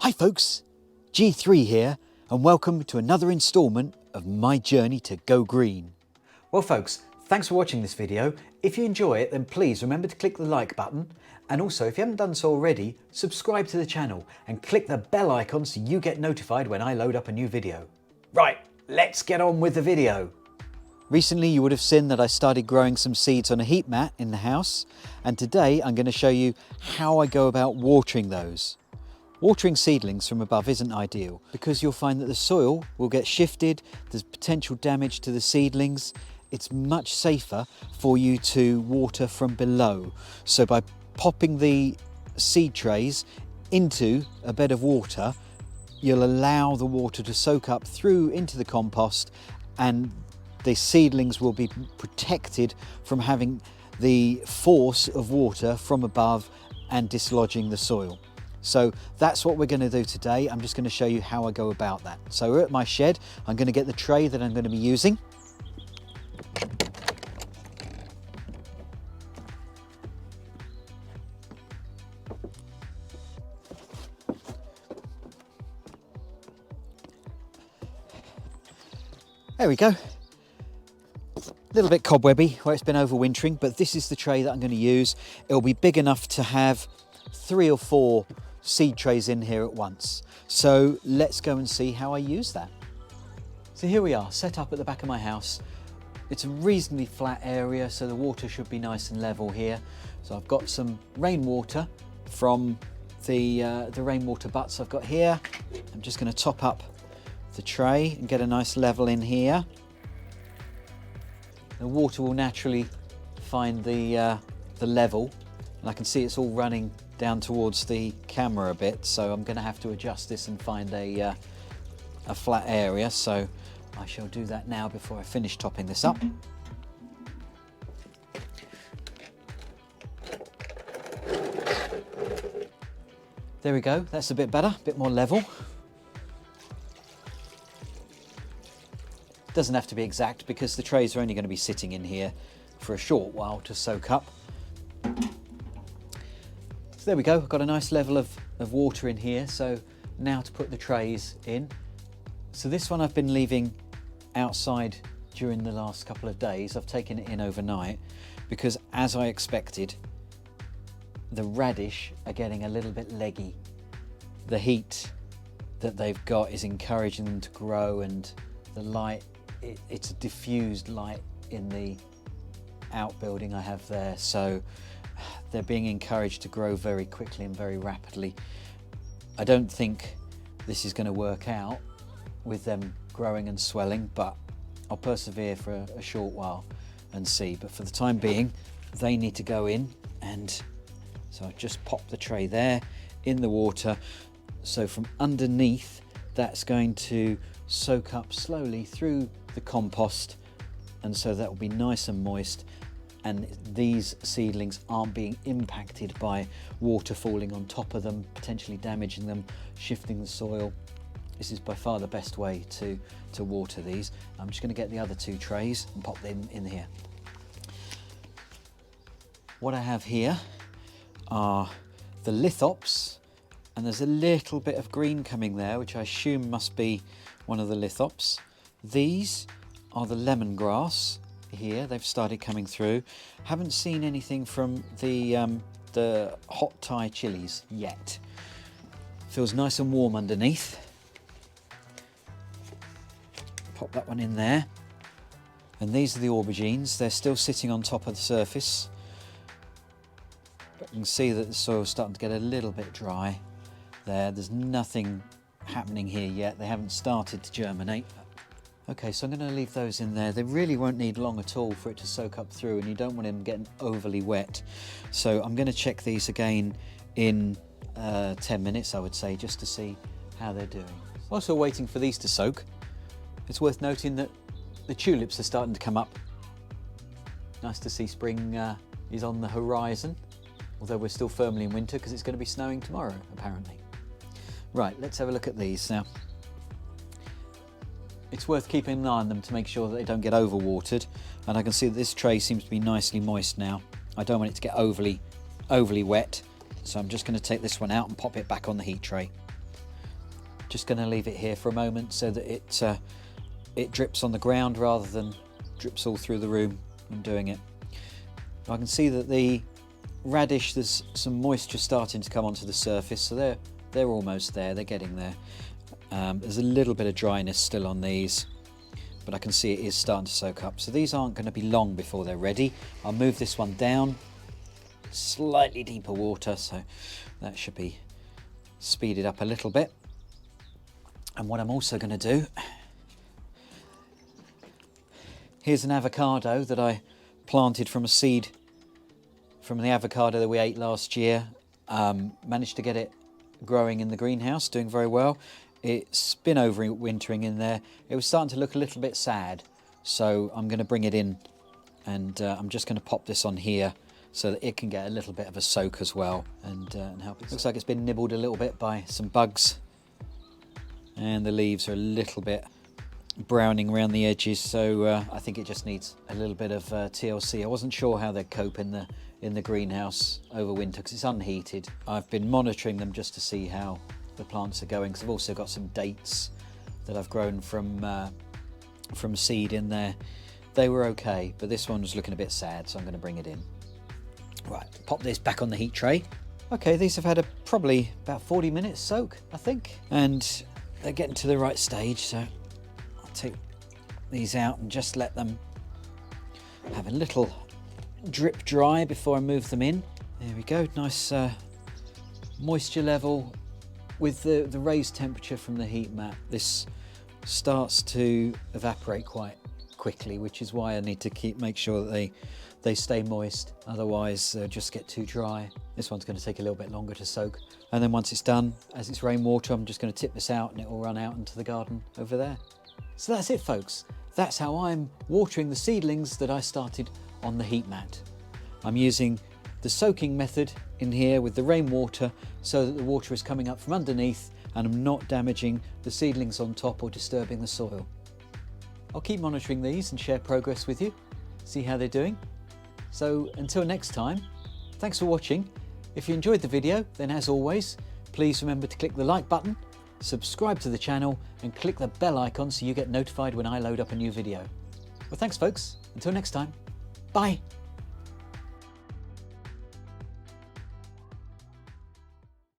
Hi folks, G3 here and welcome to another instalment of my journey to go green. Well folks, thanks for watching this video. If you enjoy it then please remember to click the like button, and also if you haven't done so already, subscribe to the channel and click the bell icon so you get notified when I load up a new video. Right, let's get on with the video. Recently you would have seen that I started growing some seeds on a heat mat in the house, and today I'm going to show you how I go about watering those. Watering seedlings from above isn't ideal because you'll find that the soil will get shifted, there's potential damage to the seedlings. It's much safer for you to water from below. So by popping the seed trays into a bed of water, you'll allow the water to soak up through into the compost, and the seedlings will be protected from having the force of water from above and dislodging the soil. So that's what we're going to do today. I'm just going to show you how I go about that. So we're at my shed. I'm going to get the tray that I'm going to be using. There we go. A little bit cobwebby where it's been overwintering, but this is the tray that I'm going to use. It'll be big enough to have 3 or 4 seed trays in here at once. So let's go and see how I use that. So here we are, set up at the back of my house. It's a reasonably flat area, so the water should be nice and level here. So I've got some rainwater from the rainwater butts I've got here. I'm just going to top up the tray and get a nice level in here. The water will naturally find the level, and I can see it's all running down towards the camera a bit, so I'm going to have to adjust this and find a flat area. So I shall do that now before I finish topping this up. There we go, that's a bit better, a bit more level. Doesn't have to be exact because the trays are only going to be sitting in here for a short while to soak up. So there we go, I've got a nice level of water in here. So now to put the trays in. So this one I've been leaving outside during the last couple of days. I've taken it in overnight because, as I expected, the radish are getting a little bit leggy. The heat that they've got is encouraging them to grow, and the light, it's a diffused light in the outbuilding I have there, so they're being encouraged to grow very quickly and very rapidly. I don't think this is going to work out with them growing and swelling, but I'll persevere for a short while and see. But for the time being, they need to go in, and so I just pop the tray there in the water. So from underneath, that's going to soak up slowly through the compost, and so that will be nice and moist, and these seedlings aren't being impacted by water falling on top of them, potentially damaging them, shifting the soil. This is by far the best way to water these. I'm just going to get the other 2 trays and pop them in here. What I have here are the lithops, and there's a little bit of green coming there, which I assume must be one of the lithops. These are the lemongrass here. They've started coming through. Haven't seen anything from the hot Thai chilies yet. Feels nice and warm underneath. Pop that one in there. And these are the aubergines. They're still sitting on top of the surface, but you can see that the soil's starting to get a little bit dry there. There's nothing happening here yet. They haven't started to germinate. Okay, so I'm going to leave those in there. They really won't need long at all for it to soak up through, and you don't want them getting overly wet. So I'm going to check these again in 10 minutes, I would say, just to see how they're doing. Whilst we're waiting for these to soak, it's worth noting that the tulips are starting to come up. Nice to see spring is on the horizon, although we're still firmly in winter because it's going to be snowing tomorrow, apparently. Right, let's have a look at these now. It's worth keeping an eye on them to make sure that they don't get overwatered, and I can see that this tray seems to be nicely moist now. I don't want it to get overly wet, so I'm just going to take this one out and pop it back on the heat tray. Just going to leave it here for a moment so that it drips on the ground rather than drips all through the room when doing it. I can see that the radish, there's some moisture starting to come onto the surface, so they're almost there, they're getting there. There's a little bit of dryness still on these, but I can see it is starting to soak up. So these aren't going to be long before they're ready. I'll move this one down, slightly deeper water, so that should be speeded up a little bit. And what I'm also going to do, here's an avocado that I planted from a seed from the avocado that we ate last year. Managed to get it growing in the greenhouse, doing very well. It's been overwintering in there. It was starting to look a little bit sad, so I'm going to bring it in, and I'm just going to pop this on here so that it can get a little bit of a soak as well and help it. Looks like it's been nibbled a little bit by some bugs, and the leaves are a little bit browning around the edges, so I think it just needs a little bit of TLC. I wasn't sure how they'd cope in the greenhouse over winter because it's unheated. I've been monitoring them just to see how the plants are going, because I've also got some dates that I've grown from seed in there. They were okay, but this one was looking a bit sad, so I'm going to bring it in. Right, pop this back on the heat tray. Okay, these have had probably about 40 minutes soak, I think, and they're getting to the right stage, so I'll take these out and just let them have a little drip dry before I move them in. There we go, nice moisture level. With the raised temperature from the heat mat, this starts to evaporate quite quickly, which is why I need to make sure that they stay moist, otherwise they'll just get too dry. This one's going to take a little bit longer to soak, and then once it's done, as it's rainwater, I'm just going to tip this out and it will run out into the garden over there. So that's it, folks. That's how I'm watering the seedlings that I started on the heat mat. I'm using the soaking method in here with the rainwater so that the water is coming up from underneath and I'm not damaging the seedlings on top or disturbing the soil. I'll keep monitoring these and share progress with you, see how they're doing. So until next time, thanks for watching. If you enjoyed the video, then as always, please remember to click the like button, subscribe to the channel and click the bell icon so you get notified when I load up a new video. Well, thanks folks, until next time, bye.